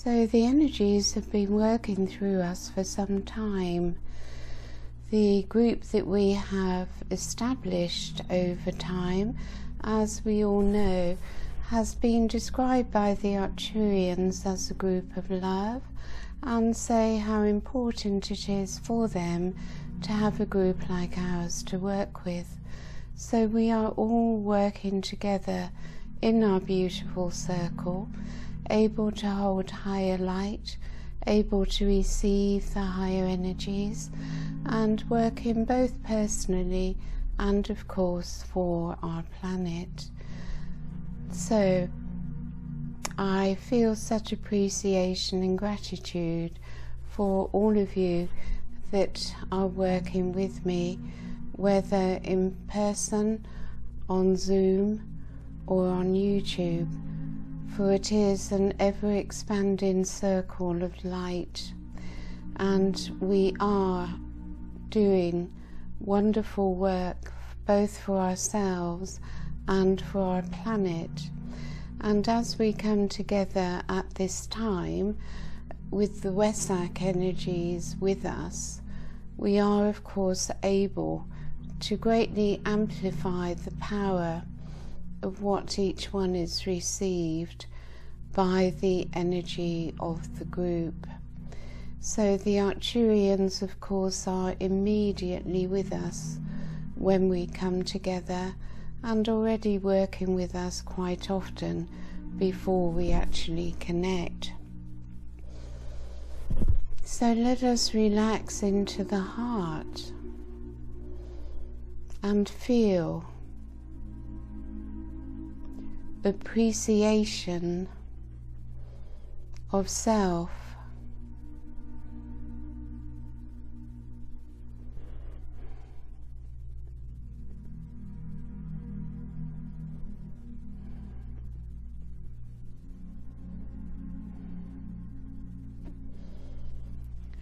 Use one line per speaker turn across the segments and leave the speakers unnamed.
So the energies have been working through us for some time. The group that we have established over time, as we all know, has been described by the Arcturians as a group of love, and say how important it is for them to have a group like ours to work with. So we are all working together in our beautiful circle, able to hold higher light, able to receive the higher energies, and working both personally and of course for our planet. So I feel such appreciation and gratitude for all of you that are working with me, whether in person, on Zoom, or on YouTube, for it is an ever-expanding circle of light, and we are doing wonderful work both for ourselves and for our planet. And as we come together at this time with the Wesak energies with us, we are of course able to greatly amplify the power of what each one is received by the energy of the group. So the Arcturians of course are immediately with us when we come together, and already working with us quite often before we actually connect. So let us relax into the heart and feel appreciation of self.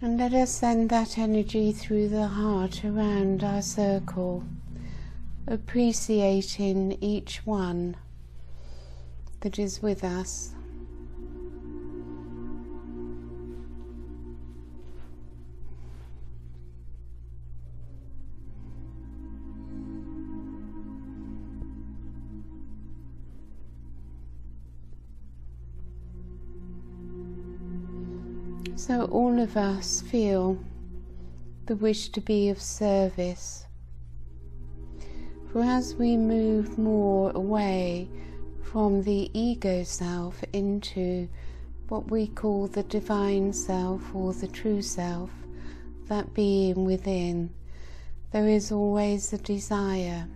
And let us send that energy through the heart around our circle, appreciating each one that is with us. So all of us feel the wish to be of service. For as we move more away from the ego self into what we call the divine self or the true self, that being within, there is always a desire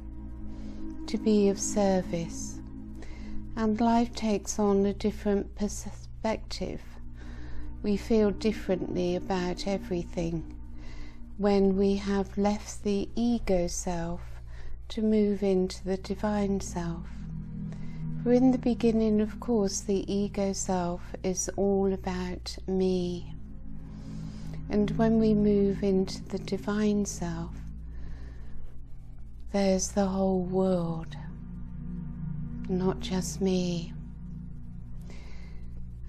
to be of service, and life takes on a different perspective. We feel differently about everything when we have left the ego self to move into the divine self. For in the beginning, of course, the ego self is all about me. And when we move into the divine self, there's the whole world, not just me.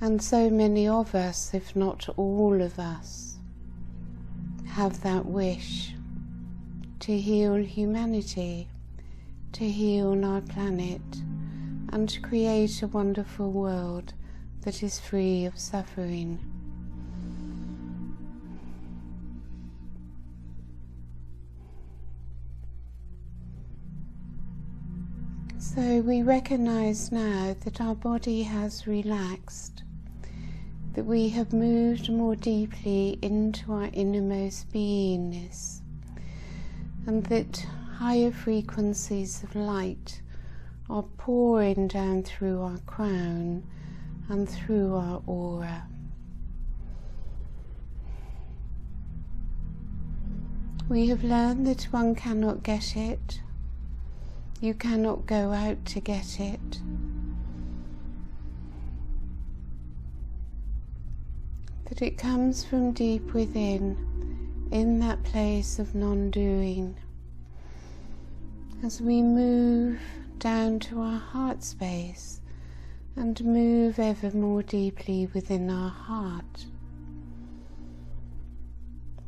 And so many of us, if not all of us, have that wish to heal humanity, to heal our planet, and to create a wonderful world that is free of suffering. So we recognize now that our body has relaxed, that we have moved more deeply into our innermost beingness, and that higher frequencies of light are pouring down through our crown and through our aura. We have learned that one cannot get it. You cannot go out to get it. That it comes from deep within, in that place of non-doing. As we move down to our heart space, and move ever more deeply within our heart.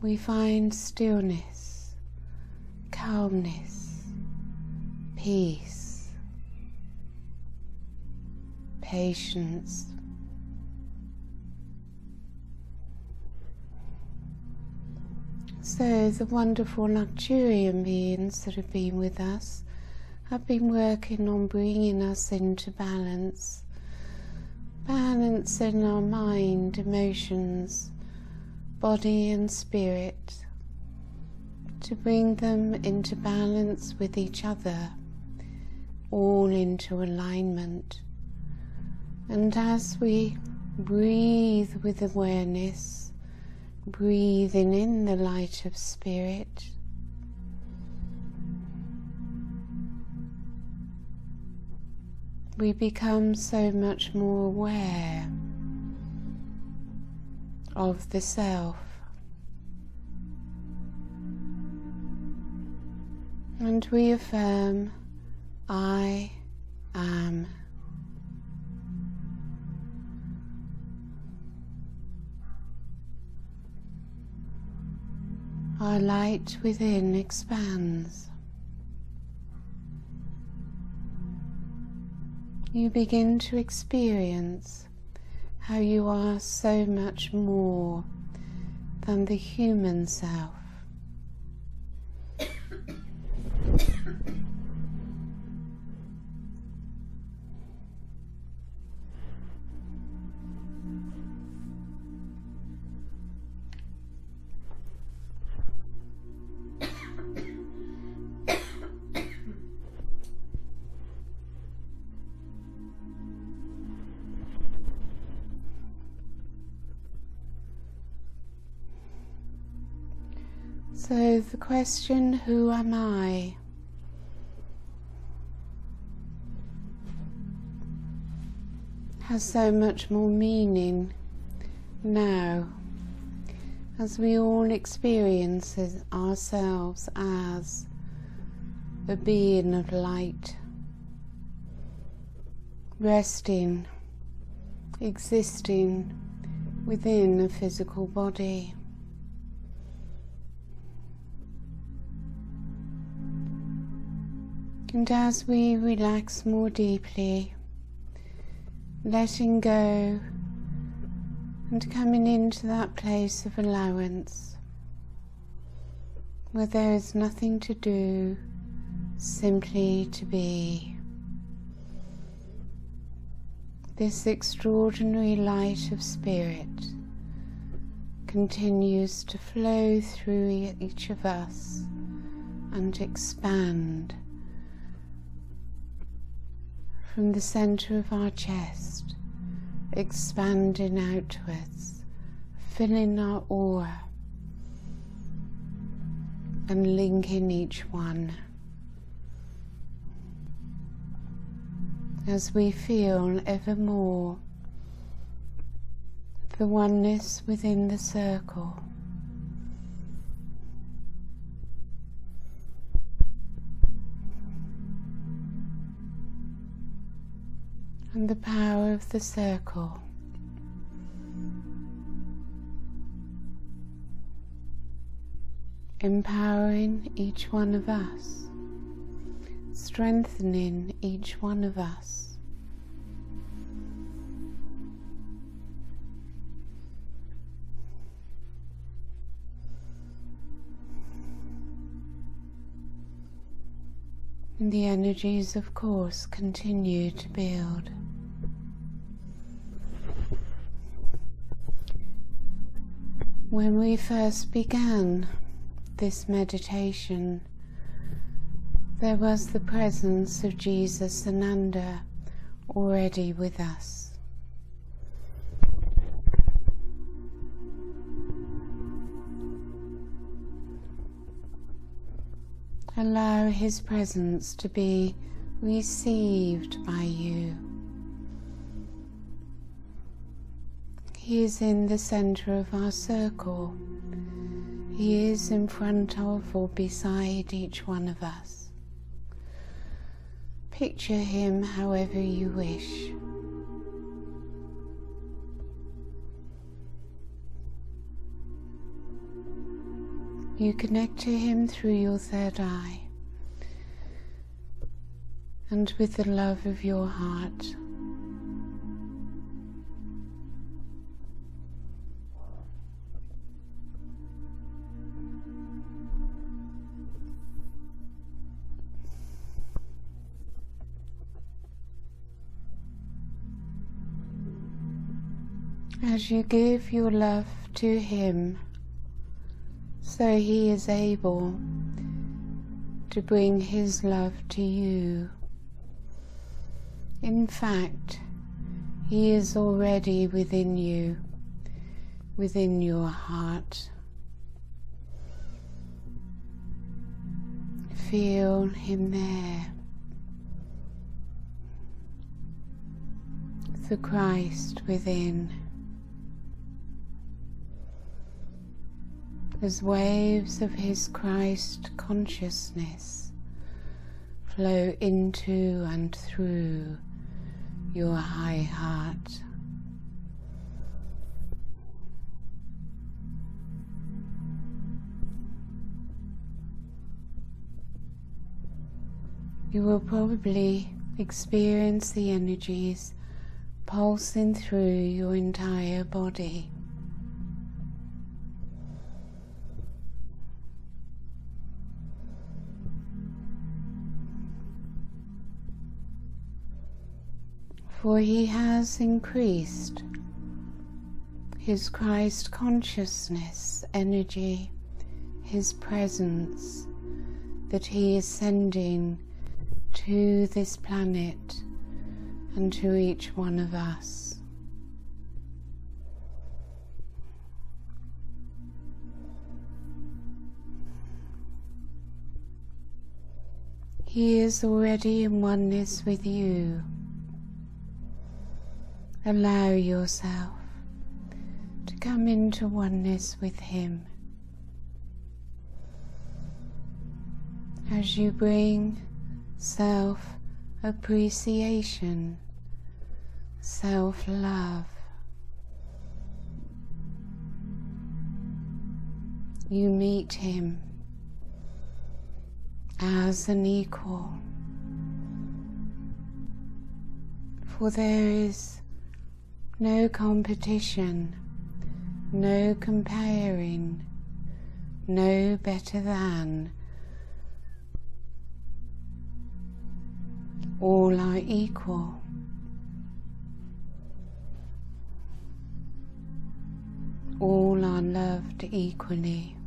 We find stillness, calmness, peace, patience. So the wonderful Arcturian beings that have been with us have been working on bringing us into balance. Balance in our mind, emotions, body and spirit, to bring them into balance with each other, all into alignment. And as we breathe with awareness, breathing in the light of spirit, we become so much more aware of the self, and we affirm, I am. Our light within expands. You begin to experience how you are so much more than the human self. So the question, who am I? Has so much more meaning now, as we all experience ourselves as a being of light, resting, existing within a physical body. And as we relax more deeply, letting go and coming into that place of allowance where there is nothing to do, simply to be. This extraordinary light of spirit continues to flow through each of us and expand from the center of our chest, expanding outwards, filling our aura and linking each one. As we feel ever more the oneness within the circle. And the power of the circle empowering each one of us, strengthening each one of us. And the energies, of course, continue to build. When we first began this meditation, there was the presence of Jesus Ananda already with us. Allow his presence to be received by you. He is in the center of our circle. He is in front of or beside each one of us. Picture him however you wish. You connect to him through your third eye and with the love of your heart. As you give your love to him, so he is able to bring his love to you. In fact, he is already within you, within your heart. Feel him there, the Christ within. As waves of his Christ consciousness flow into and through your high heart. You will probably experience the energies pulsing through your entire body. For he has increased his Christ consciousness energy, his presence that he is sending to this planet and to each one of us. He is already in oneness with you. Allow yourself to come into oneness with him as you bring self-appreciation, self-love. You meet him as an equal, for there is no competition, no comparing, no better than. All are equal. All are loved equally.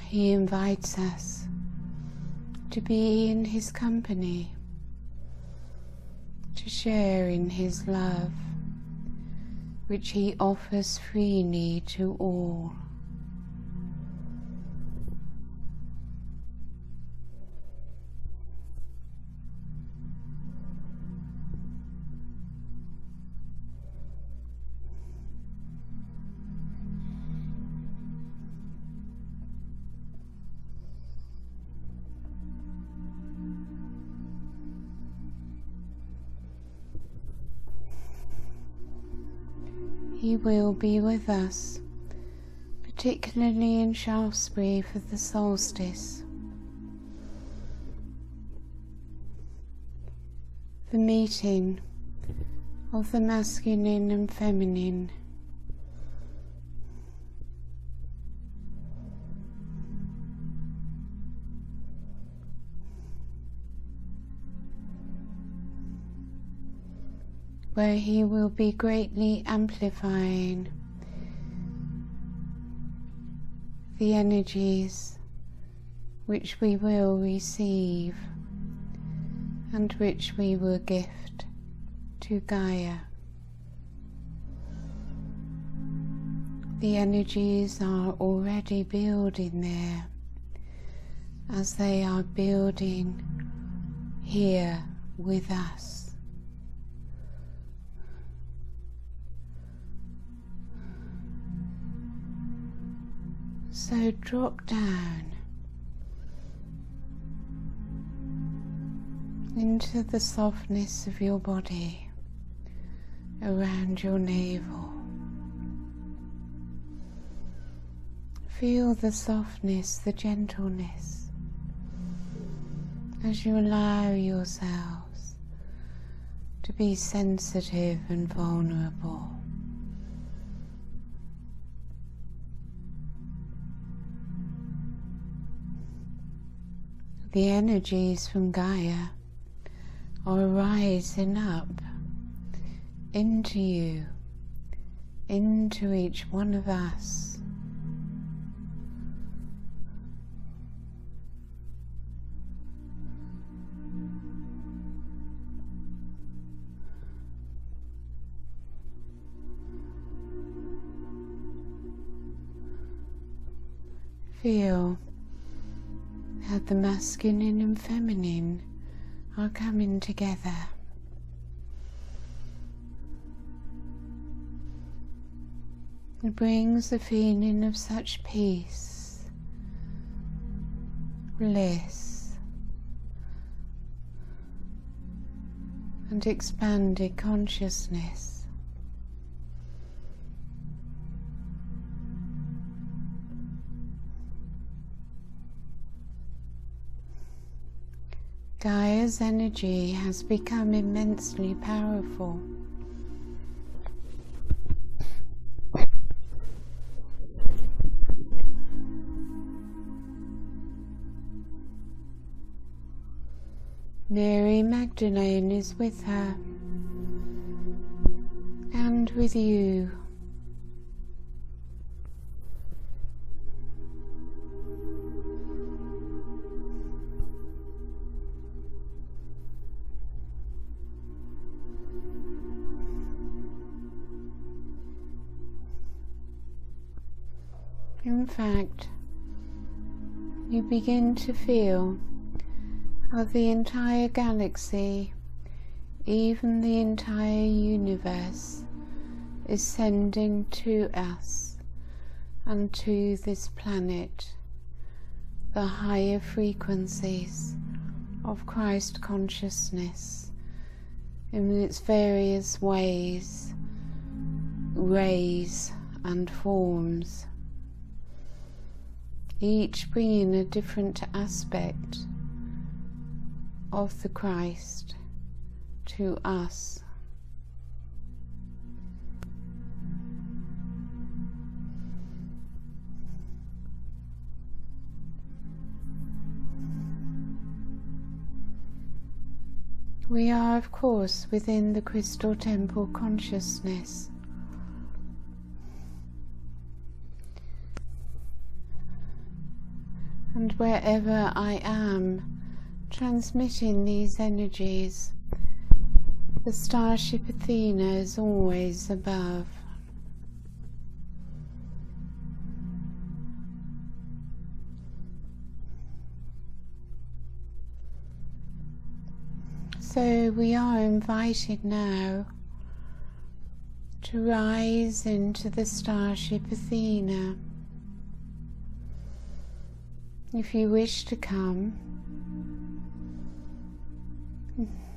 He invites us to be in his company, to share in his love, which he offers freely to all. He will be with us, particularly in Shaftesbury for the solstice. The meeting of the masculine and feminine. Where he will be greatly amplifying the energies which we will receive and which we will gift to Gaia. The energies are already building there, as they are building here with us. So drop down into the softness of your body around your navel. Feel the softness, the gentleness as you allow yourselves to be sensitive and vulnerable. The energies from Gaia are rising up into you, into each one of us. Feel how the masculine and feminine are coming together. It brings a feeling of such peace, bliss, and expanded consciousness. Gaia's energy has become immensely powerful. Mary Magdalene is with her and with you. In fact, you begin to feel how the entire galaxy, even the entire universe, is sending to us and to this planet the higher frequencies of Christ consciousness in its various ways, rays and forms, each bringing a different aspect of the Christ to us. We are, of course, within the crystal temple consciousness. And wherever I am transmitting these energies, the starship Athena is always above. So we are invited now to rise into the starship Athena. If you wish to come,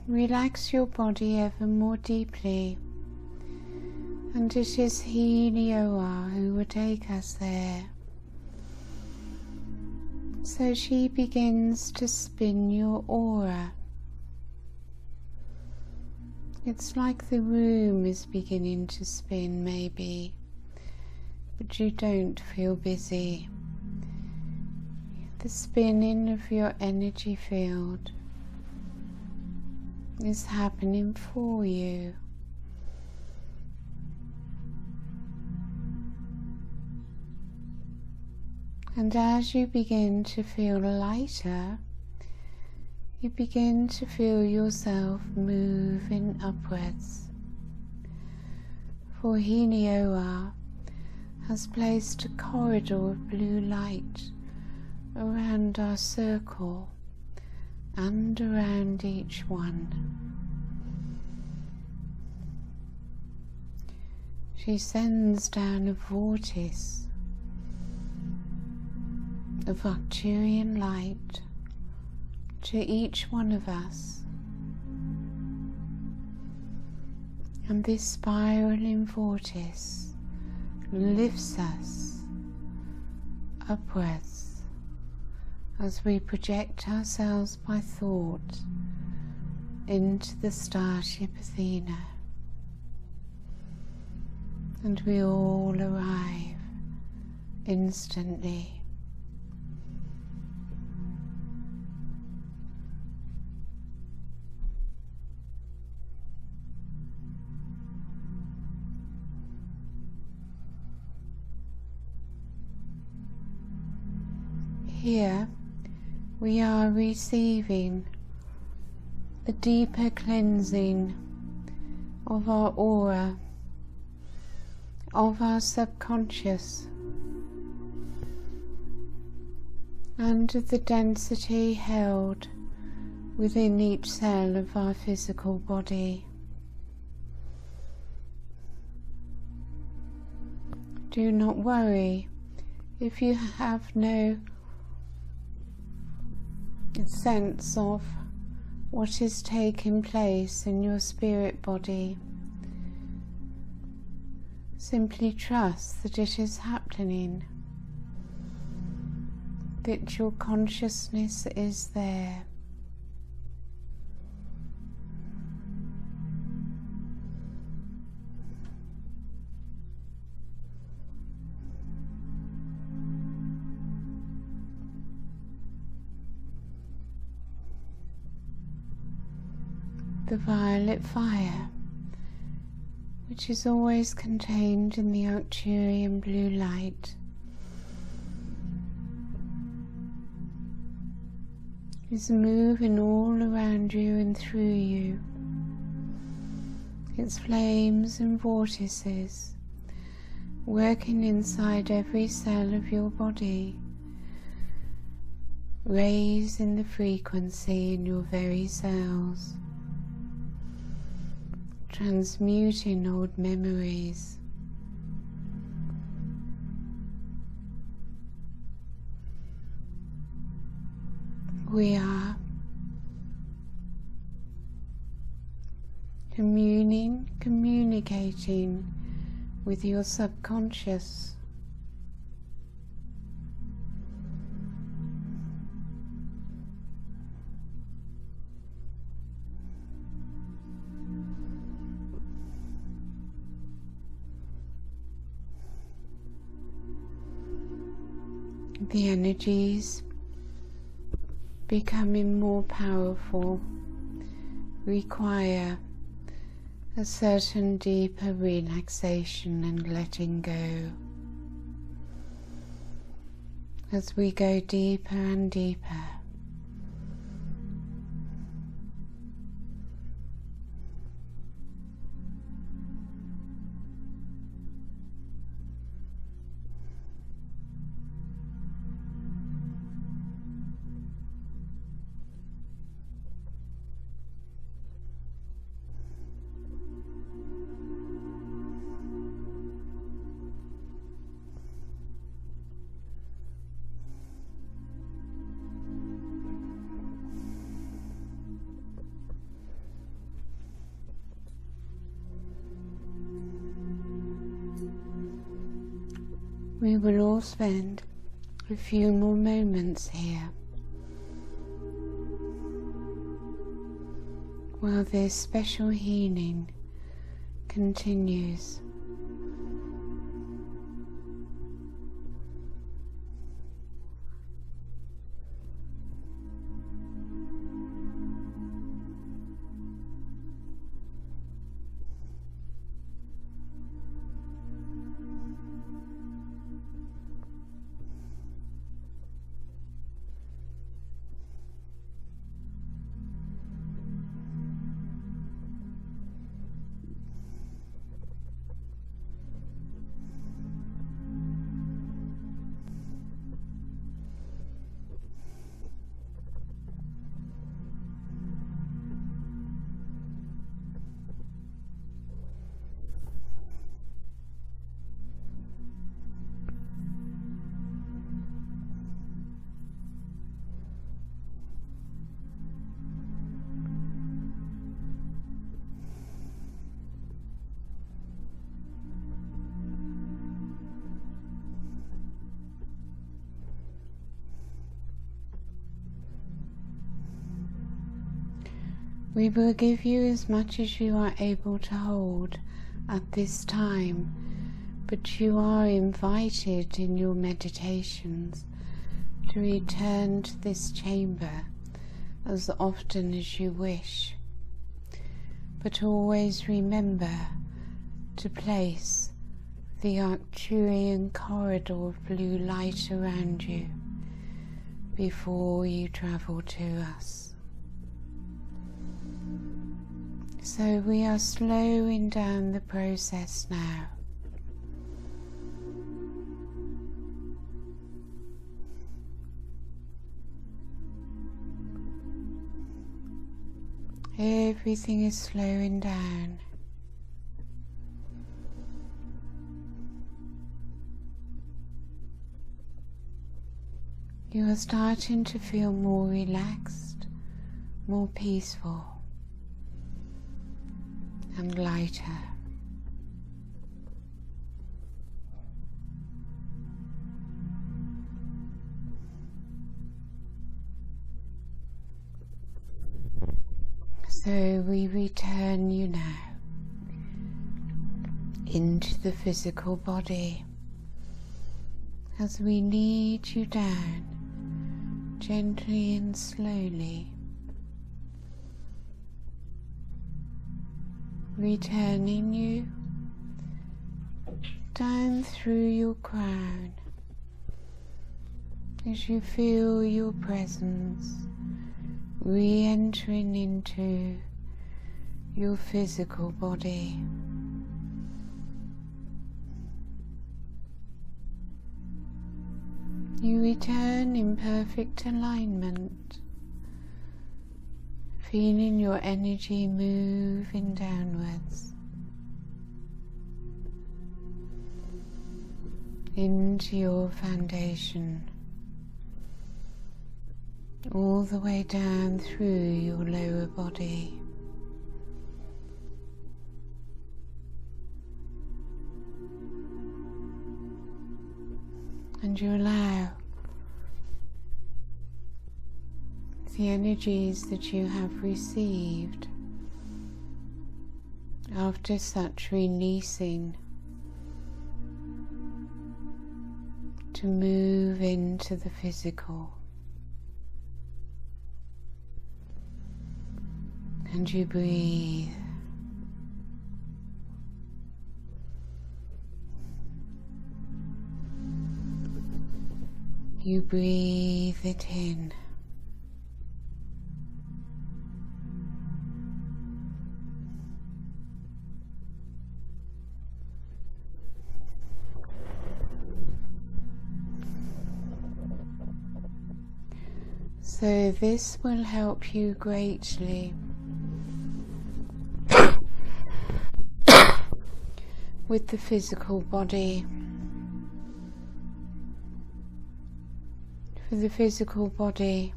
relax your body ever more deeply, and it is Helioa who will take us there. So she begins to spin your aura. It's like the room is beginning to spin, maybe, but you don't feel busy. The spinning of your energy field is happening for you. And as you begin to feel lighter, you begin to feel yourself moving upwards. For Helioa has placed a corridor of blue light around our circle and around each one. She sends down a vortice of Arcturian light to each one of us And this spiraling vortex lifts us upwards as we project ourselves by thought into the starship Athena, and we all arrive instantly. Here we are receiving the deeper cleansing of our aura, of our subconscious, and of the density held within each cell of our physical body. Do not worry if you have no sense of what is taking place in your spirit body. Simply trust that it is happening, that your consciousness is there. The violet fire, which is always contained in the Arcturian blue light, is moving all around you and through you. Its flames and vortices working inside every cell of your body, raising the frequency in your very cells, transmuting old memories, we are communicating with your subconscious. The energies becoming more powerful require a certain deeper relaxation and letting go. As we go deeper and deeper, we will all spend a few more moments here while this special healing continues. We will give you as much as you are able to hold at this time, but you are invited in your meditations to return to this chamber as often as you wish. But always remember to place the Arcturian corridor of blue light around you before you travel to us. So we are slowing down the process now. Everything is slowing down. You are starting to feel more relaxed, more peaceful, and lighter. So we return you now into the physical body as we lead you down gently and slowly, returning you down through your crown as you feel your presence re-entering into your physical body. You return in perfect alignment, feeling your energy moving downwards into your foundation, all the way down through your lower body. And you allow the energies that you have received after such releasing to move into the physical. And you breathe. You breathe it in. So this will help you greatly with the physical body. For the physical body,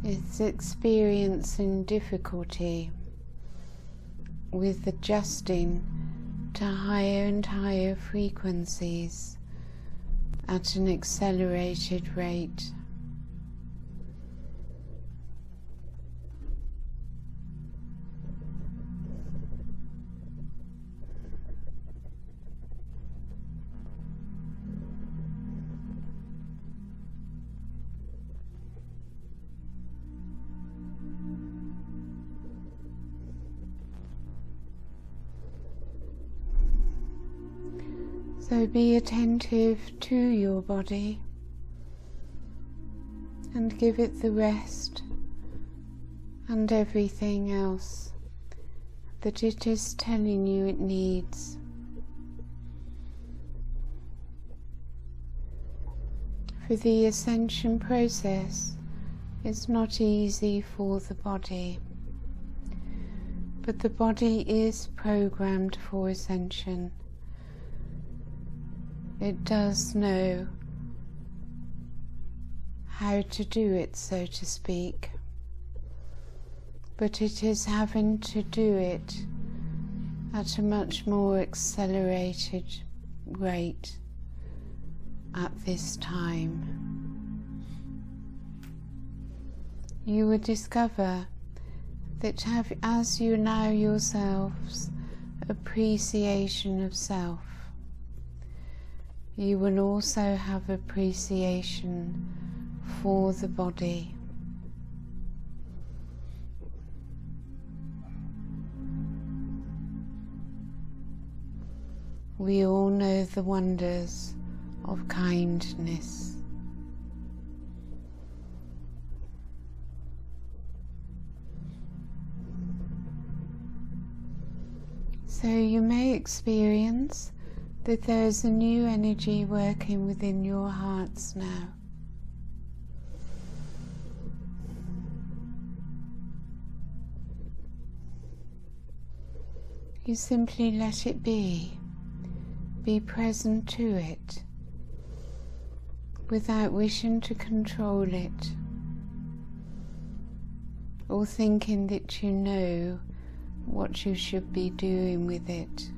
it's experiencing difficulty with adjusting to higher and higher frequencies at an accelerated rate. So be attentive to your body and give it the rest and everything else that it is telling you it needs. For the ascension process is not easy for the body, but the body is programmed for ascension. It does know how to do it, so to speak, but it is having to do it at a much more accelerated rate at this time. you will discover that as you allow yourselves appreciation of self, you will also have appreciation for the body. We all know the wonders of kindness. So you may experience that there is a new energy working within your hearts now. You simply let it be present to it, without wishing to control it, or thinking that you know what you should be doing with it.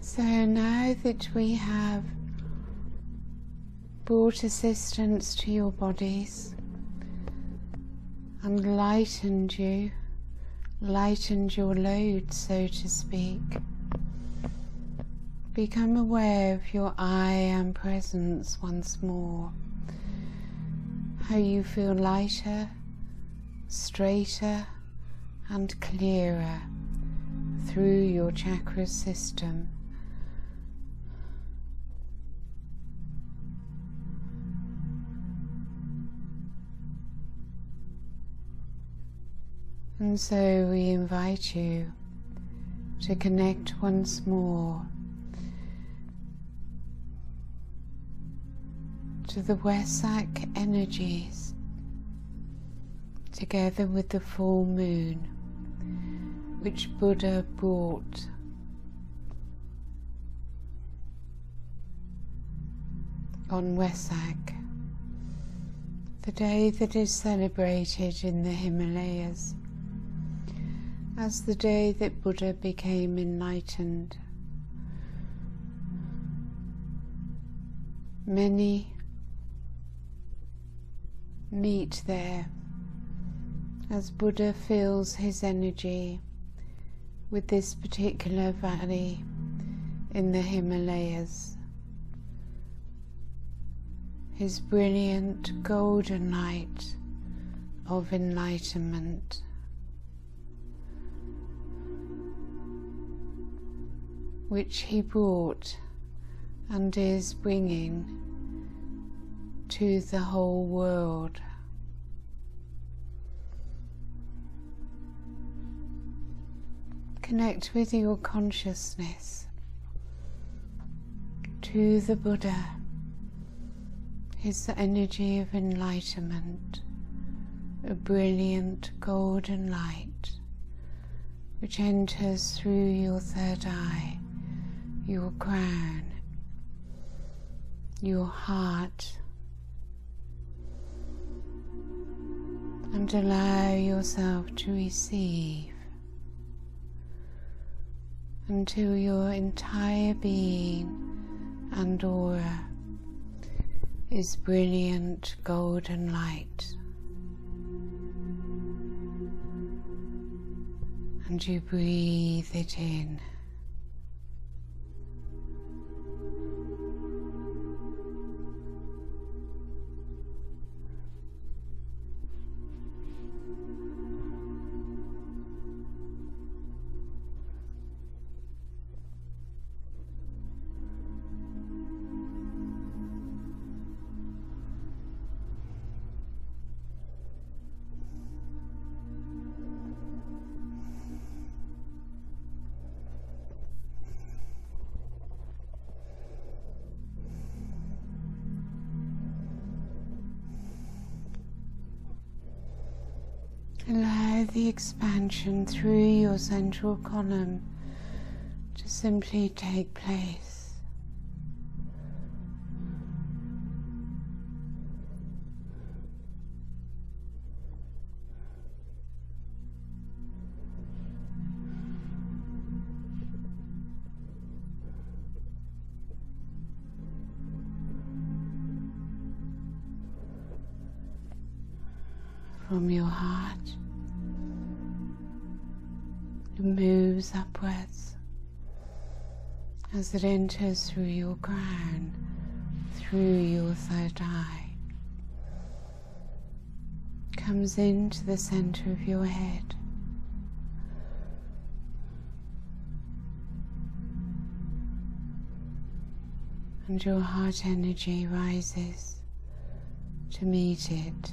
So now that we have brought assistance to your bodies and lightened you, lightened your load, so to speak, become aware of your I Am presence once more. How you feel lighter, straighter and clearer through your chakra system. And so we invite you to connect once more to the Wesak energies, together with the full moon, which Buddha brought on Wesak, the day that is celebrated in the Himalayas as the day that Buddha became enlightened. Many meet there as Buddha fills his energy with this particular valley in the Himalayas, his brilliant golden light of enlightenment. Which he brought and is bringing to the whole world. Connect with your consciousness to the Buddha, his energy of enlightenment, a brilliant golden light which enters through your third eye, your crown, your heart, and allow yourself to receive until your entire being and aura is brilliant golden light, and you breathe it in. Allow the expansion through your central column to simply take place. From your heart, it moves upwards as it enters through your crown, through your third eye, comes into the center of your head, and your heart energy rises to meet it.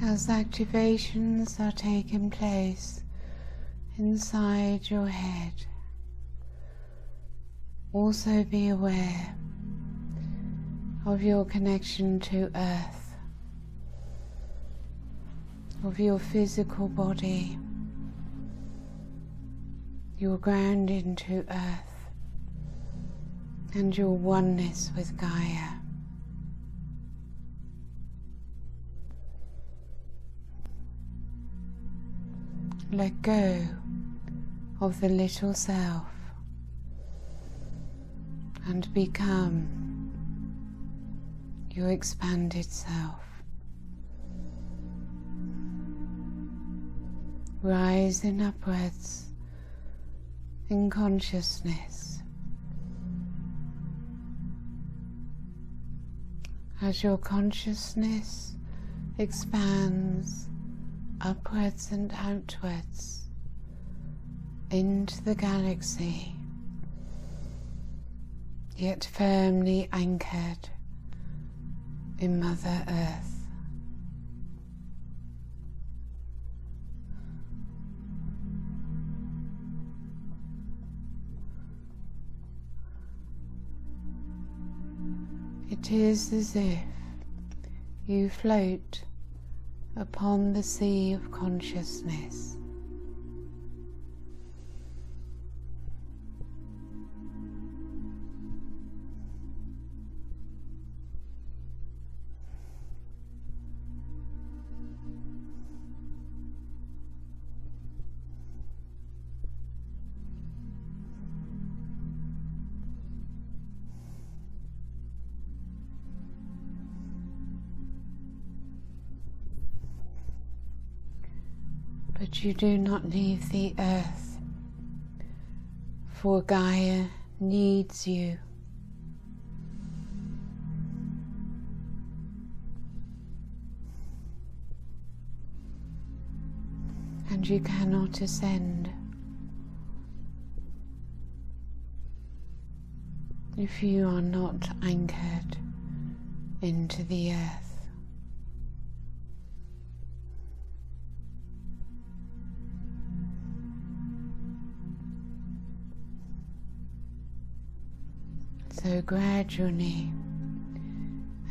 As activations are taking place inside your head, also be aware of your connection to Earth, of your physical body, your grounding to Earth, and your oneness with Gaia. Let go of the little self and become your expanded self. Rising upwards in consciousness as your consciousness expands upwards and outwards into the galaxy, yet firmly anchored in Mother Earth. It is as if you float upon the sea of consciousness. But you do not leave the earth, for Gaia needs you. And you cannot ascend if you are not anchored into the earth. So gradually,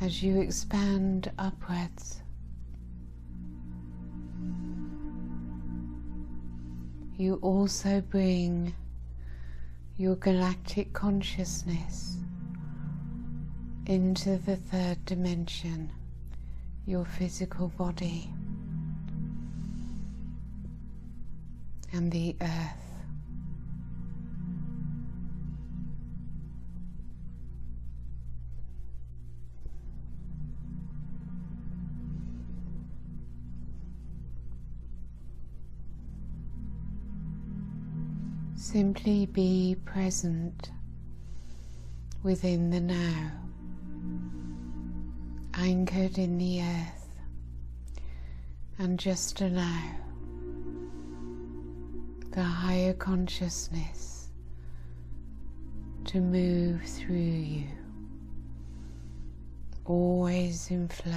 as you expand upwards, you also bring your galactic consciousness into the third dimension, your physical body and the earth. Simply be present within the now, anchored in the earth, and just allow the higher consciousness to move through you, always in flow.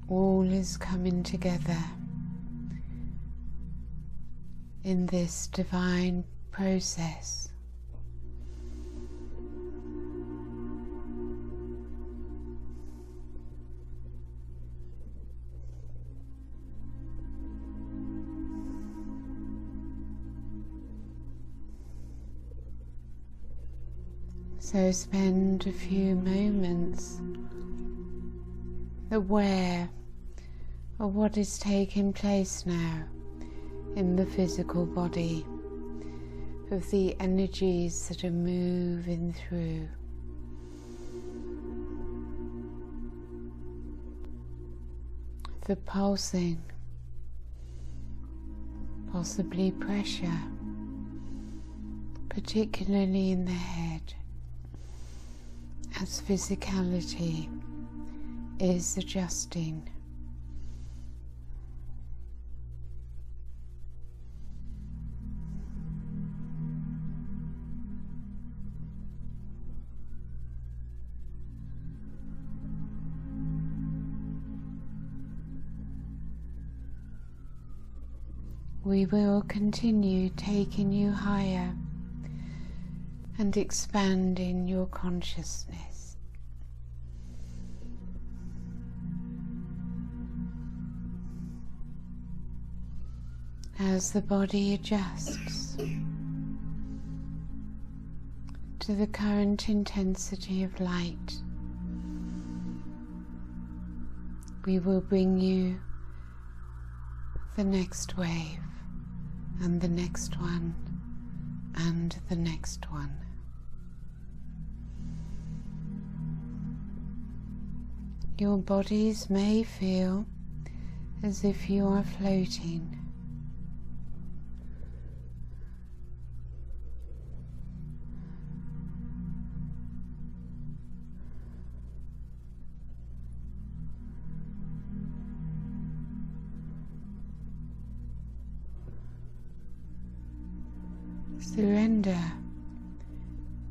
All is coming together in this divine process. So spend a few moments aware of what is taking place now in the physical body, of the energies that are moving through. The pulsing, possibly pressure, particularly in the head, as physicality is adjusting. We will continue taking you higher and expanding your consciousness. As the body adjusts to the current intensity of light, we will bring you the next wave, and the next one, and the next one. Your bodies may feel as if you are floating. Surrender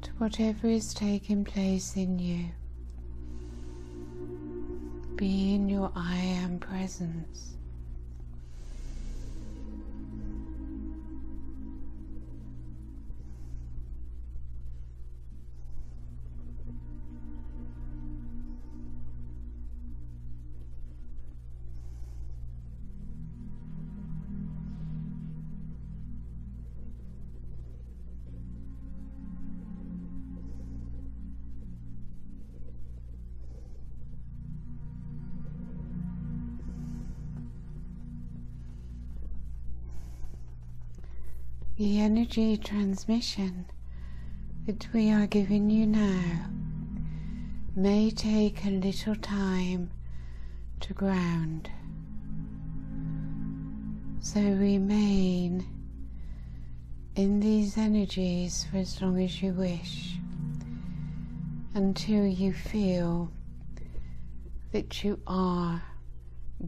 to whatever is taking place in you. Be in your I am presence. The energy transmission that we are giving you now may take a little time to ground, so remain in these energies for as long as you wish, until you feel that you are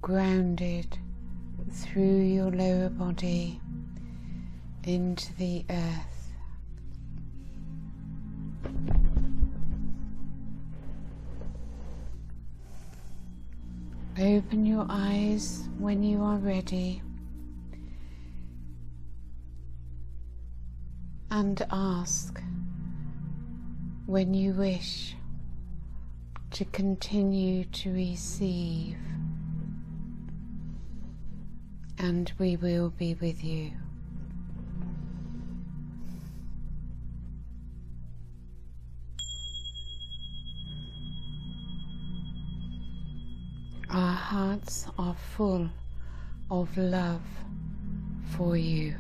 grounded through your lower body into the earth. Open your eyes when you are ready and ask when you wish to continue to receive, and we will be with you. Our hearts are full of love for you.